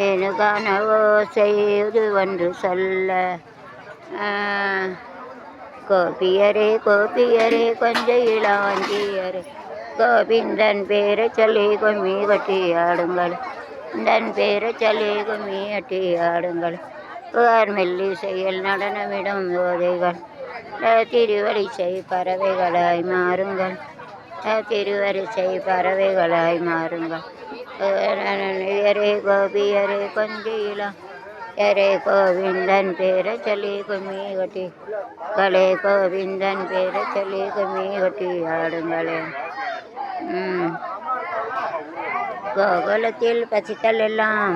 ஏனுகான ஓசை இது ஒன்று சொல்ல. கோபியரே கோபியரே கொஞ்ச இளாஞ்சியரே கோவிந்தன் பேரை சொல்லி கும்மி கட்டி ஆடுங்கள். தன் பேரை சொல்லி கும்மி கட்டி ஆடுங்கள். மெல்லி செயல் நடனமிடும் போதைகள் திருவரிசை பறவைகளாய் மாறுங்கள். திருவரிசை பறவைகளாய் மாறுங்கள். அரே கோபியரே கொஞ்சிலா அரே கோவிந்தன் பேரை சொல்லி கும்மி கட்டி களே கோவிந்தன் பேரை சொல்லி கும்மி கட்டி ஆடுங்களே. கோகுலத்தில் பசிகள் எல்லாம்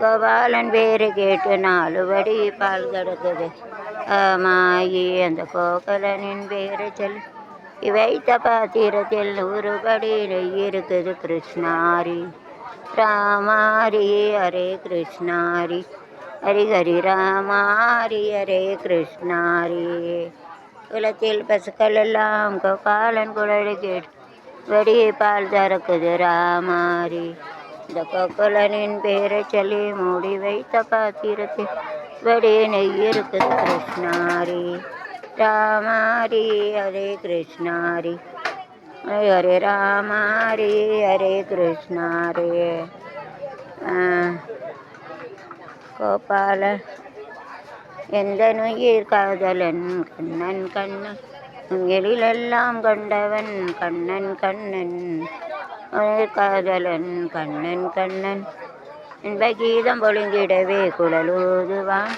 கோபாலன் பேரு கேட்டு 4 படி பால் கிடக்குது. மாயி அந்த கோகுலனின் பேரை சொல்லி வைத்த பாத்திரத்தில் 100 படி நெய் இருக்குது. கிருஷ்ணாரி ராமாரி ஹரே கிருஷ்ணாரி ஹரி ஹரி ராமாரி ஹரே கிருஷ்ணாரி. குலத்தில் பசுக்கள் எல்லாம் கோபாலன் குழலை கேட்டு வடி பால் திறக்குது. ராமாரி இந்த கோகுலனின் பேரை சொல்லி மூடி வைத்த பாத்திரத்தில் வடி நெய் இருக்குது. கிருஷ்ணாரி ராமாரி ஹரே கிருஷ்ணாரி ஹரே ராமாரி ஹரே கிருஷ்ணாரி. கோபால எந்த நுயிர் காதலன் கண்ணன் கண்ணன் எழிலெல்லாம் கண்டவன் கண்ணன் கண்ணன் காதலன் கண்ணன் கண்ணன் என்ப கீதம் பொழிந்திடவே குழலூதுவான்.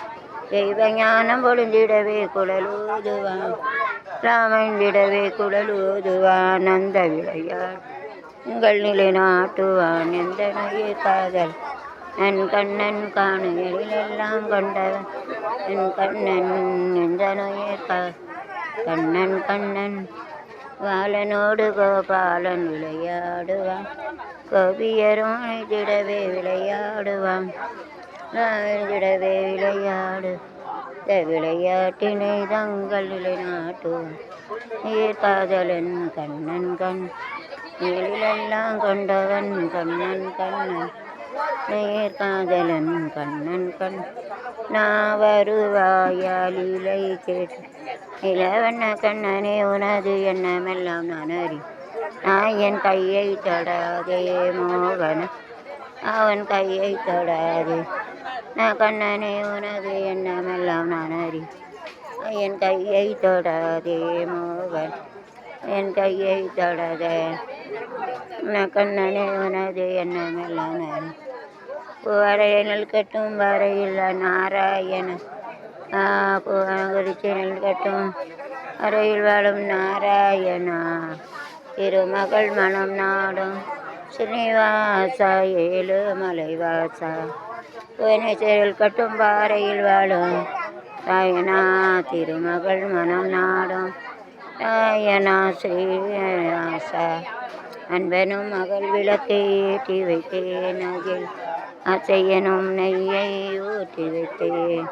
தெய்வ ஞானம் பொழிந்திடவே குழலூதுவான். ராமன் விடவே குழலூதுவான். அந்த விளையாட் உங்கள் நிலை நாட்டுவான். எந்த நுயிர் காதல் நன் கண்ணன் காணு எழிலெல்லாம் கொண்டவன் என் கண்ணன். எந்த நுயிர் கண்ணன் கண்ணன் பாலனோடு கோபாலன் விளையாடுவான். கோபியரும் திடவே விளையாடுவான். திடவே விளையாடு விளையாட்டினை தங்கள் நிலை நாட்டுவான். நீர் காதலன் கண்ணன் கண் எழிலெல்லாம் கொண்டவன் கண்ணன் கண்ணன் நீர் காதலன் கண்ணன் கண். நான் வருவாயாலிலை கேட்டு இளவண்ண கண்ணனே உனது எண்ணமெல்லாம் நான் அறி. நான் என் கையை தொடாதே மோகன அவன் கையை தொடாதே. நான் கண்ணனே உனது எண்ணமெல்லாம் நான் அறி. என் கையை தொடாதே மோகன் என் கையை தொடாதே. நான் கண்ணனே உனது எண்ணமெல்லாம் நான் வரையில் கட்டும் வரையில் நாராயண குறிச்சினில் கட்டும் அறையில் வாழும் நாராயணா. திருமகள் மனம் நாடும் ஸ்ரீனிவாசா ஏழு மலைவாசா. புவனேஸ்வரில் கட்டும் பாறையில் வாழும் ராயனா. திருமகள் மனம் நாடும் ராயனா ஸ்ரீனிவாசா. அன்பனும் மகள் விளக்கை ஏற்றி வைத்தேன். அதில் அசையனும் நெய்யை ஊற்றி வைத்தேன்.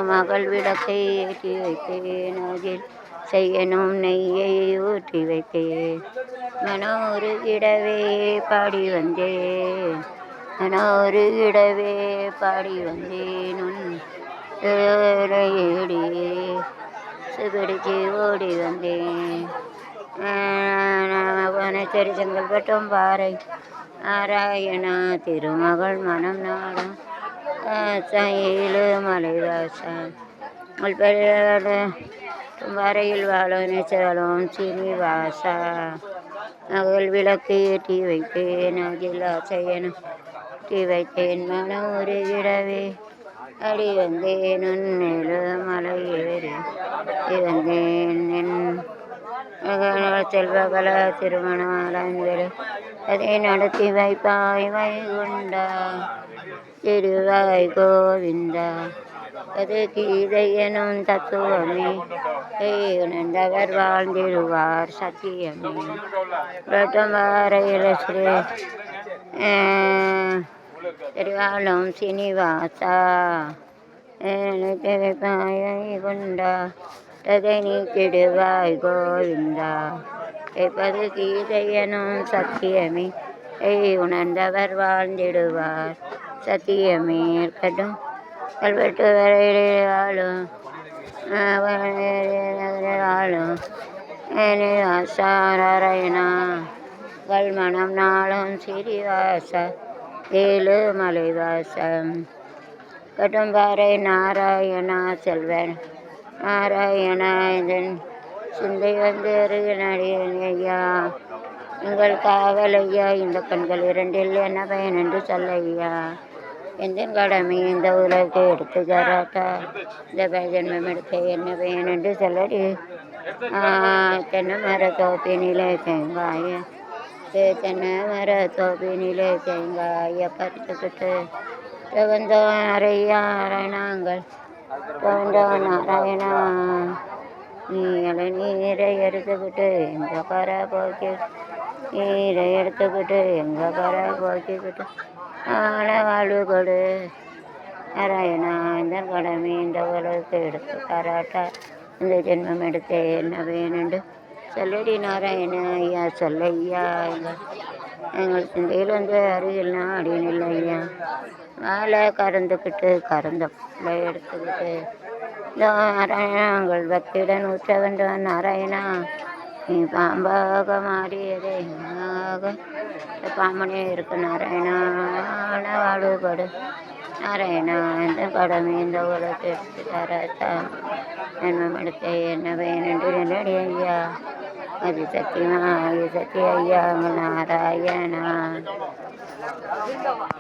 மகள் விளக்கை ஏற்றி வைத்தேன். அதில் செய்யனும் நெய்யை ஊற்றி வைத்தேன். மனோருகிடவே பாடி வந்தேன். மனோருகிடவே பாடி வந்தேன். உன் ஏடியே சுபிடிச்சு ஓடி வந்தேன். புவனேஸ்வரி செங்கல்பட்டும் பாறை நாராயணா. திருமகள் மனம் நாடும் ஏழு மலைவாசா. வரையில் வாழும் சீனிவாசா. மகள் விளக்கு ஏற்றி வைத்தேன். அதில் ஆசையனும் ஏற்றி வைத்தேன். மனம் உருகிடவே அடி வந்தேன். உன்னேழு மலை ஏறி வந்தேன். என் செல்வகல திருமணாலங்களை அதை நடத்தி வைப்பாய் வைகுண்டா. திருவாய் கோவிந்தா. அது கீதையனும் தத்துவமே உணர்ந்தவர் வாழ்ந்திடுவார் சத்தியமே. வரையில் ஸ்ரீ திருவாளும் சீனிவாசா. வைப்பாய் வைகுண்டா. அதை நீக்கிடுவாய் கோவிந்தா. எப்பது கீதையனும் சத்தியமே உணர்ந்தவர் வாழ்ந்திடுவார் சத்தியமே இருக்கட்டும் கல்வெட்டு வரையிலும் ஆளும் ஆசாராயணா கல்மணம் நாளும் சிறிவாச ஏழு மலைவாசம் கடும்பாறை நாராயணா செல்வன் நாராயணா இதன் சிந்தை வந்து அருகினடியா எங்கள் காவல் ஐயா இந்த கண்கள் இரண்டில் என்ன பயன் என்று சொல்லையா எந்த கடமை இந்த உலகத்தை எடுத்து தராட்டா இந்த ஜென்மம் எடுக்க என்ன பயன் என்று சொல்லடி தென்னை மர தோப்பினிலே தேங்காய தென்னை மர தோப்பினிலே தேங்காய பறித்துக்கிட்டு வந்தோம் நிறையா நாங்கள் வந்தோம் நாராயணா நீரை எடுத்துக்கிட்டு எங்கள் பறை போக்கி நீரை எடுத்துக்கிட்டு எங்கள் பறை போக்கிக்கிட்டு வாழ்வு கொடு நாராயணா இந்த கடமை இந்த உலகத்தை எடுத்து தராட்டா இந்த ஜென்மம் எடுத்து என்ன வேணுண்டு சொல்லடி நாராயண ஐயா சொல்லையா எங்கள் சிந்தையில் வந்து அருகில் அப்படின்னு இல்லை ஐயா வாழை கறந்துக்கிட்டு கறந்த பிள்ளை எடுத்துக்கிட்டு நாராயணங்கள் பக்தியுடன் ஊற்ற வேண்டும் நாராயணா நீ பாம்பாக மாறியதே பாம்பனே இருக்கு நாராயணா வாழ்வுபடு நாராயணா இந்த கடமை இந்த உலகத்தை எடுத்து தராத்தா ஜென்மம் எடுத்த என்ன வேணுண்டு என்னடி ஐயா அது சத்தியமா அது சத்திய ஐயா நாராயணா